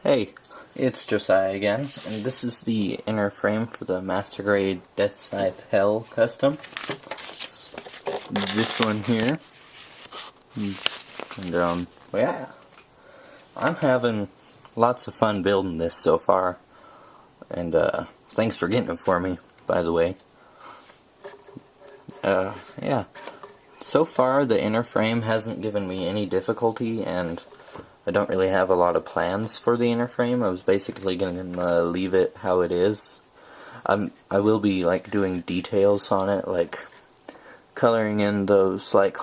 Hey, it's Josiah again, and this is the inner frame for the Master Grade Deathscythe Hell Custom. It's this one here. And, yeah. I'm having lots of fun building this so far. And, thanks for getting it for me, by the way. Yeah. So far, the inner frame hasn't given me any difficulty, and I don't really have a lot of plans for the inner frame. I was basically going to leave it how it is. I will be, like, doing details on it, like coloring in those, like,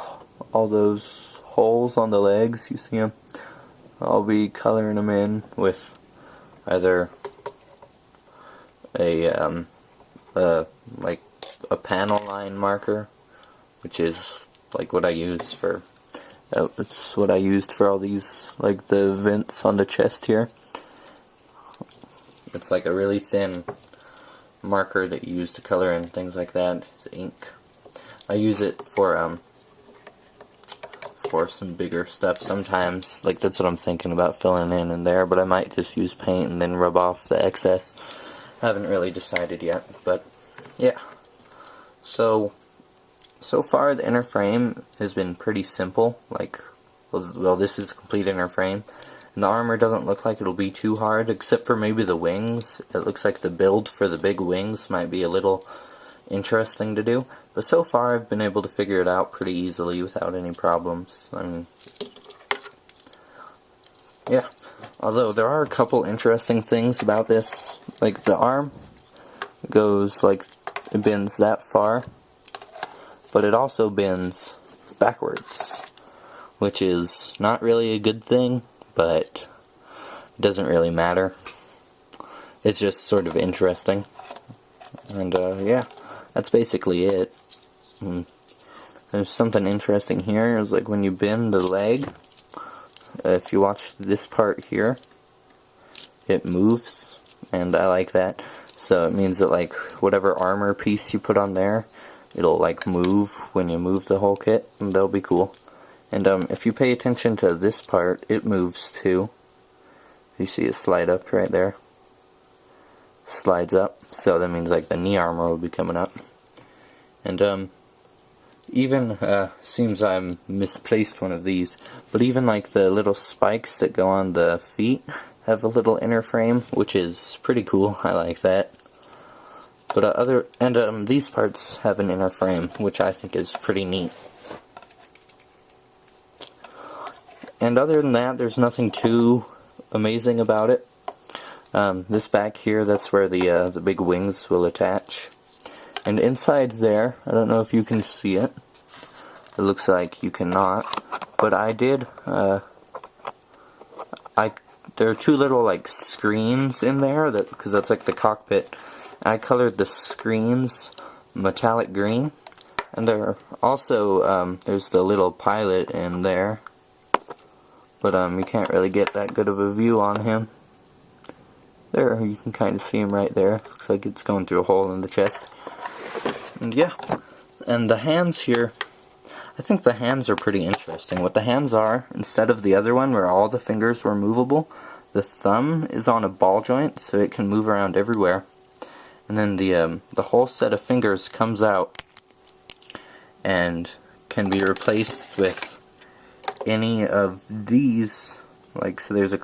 all those holes on the legs, you see them? I'll be coloring them in with either like a panel line marker, which is like what I use for it's what I used for all these, like the vents on the chest here. It's like a really thin marker that you use to color in things like that. It's ink. I use it for some bigger stuff sometimes. Like, that's what I'm thinking about filling in there, but I might just use paint and then rub off the excess. I haven't really decided yet, but yeah. So far the inner frame has been pretty simple. Like, well, this is a complete inner frame. And the armor doesn't look like it'll be too hard, except for maybe the wings. It looks like the build for the big wings might be a little interesting to do. But so far I've been able to figure it out pretty easily without any problems. I mean, yeah. Although there are a couple interesting things about this. Like, the arm goes, like, it bends that far, but it also bends backwards, which is not really a good thing, but it doesn't really matter. It's just sort of interesting. And yeah, that's basically it. And there's something interesting here. It's like when you bend the leg, if you watch this part here, it moves, and I like that. So it means that, like, whatever armor piece you put on there, it'll, like, move when you move the whole kit, and that'll be cool. And if you pay attention to this part, it moves too. You see it slide up right there. Slides up, so that means, like, the knee armor will be coming up. And even seems I misplaced one of these, but even, like, the little spikes that go on the feet have a little inner frame, which is pretty cool. I like that. But these parts have an inner frame, which I think is pretty neat. And other than that, there's nothing too amazing about it. This back here, that's where the big wings will attach. And inside there, I don't know if you can see it. It looks like you cannot. But I did, there are two little, like, screens in there, because that's like the cockpit. I colored the screens metallic green. And there also, there's the little pilot in there. But you can't really get that good of a view on him. There, you can kind of see him right there. Looks like it's going through a hole in the chest. And yeah, and the hands here, I think the hands are pretty interesting. What the hands are, instead of the other one where all the fingers were movable, the thumb is on a ball joint, so it can move around everywhere. And then the whole set of fingers comes out and can be replaced with any of these. Like, so there's a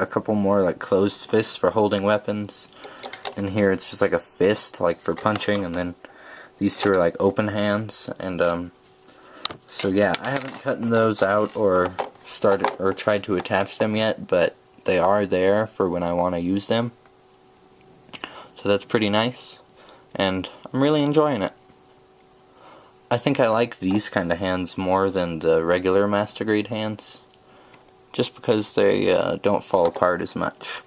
couple more, like, closed fists for holding weapons. And here it's just like a fist, like, for punching, and then these two are like open hands. And so yeah, I haven't cut those out or tried to attach them yet, but they are there for when I want to use them. So that's pretty nice, and I'm really enjoying it. I think I like these kind of hands more than the regular Master Grade hands, just because they don't fall apart as much.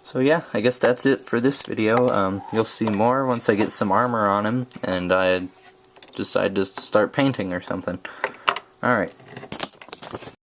So yeah, I guess that's it for this video. You'll see more once I get some armor on him, and I decide to start painting or something. Alright.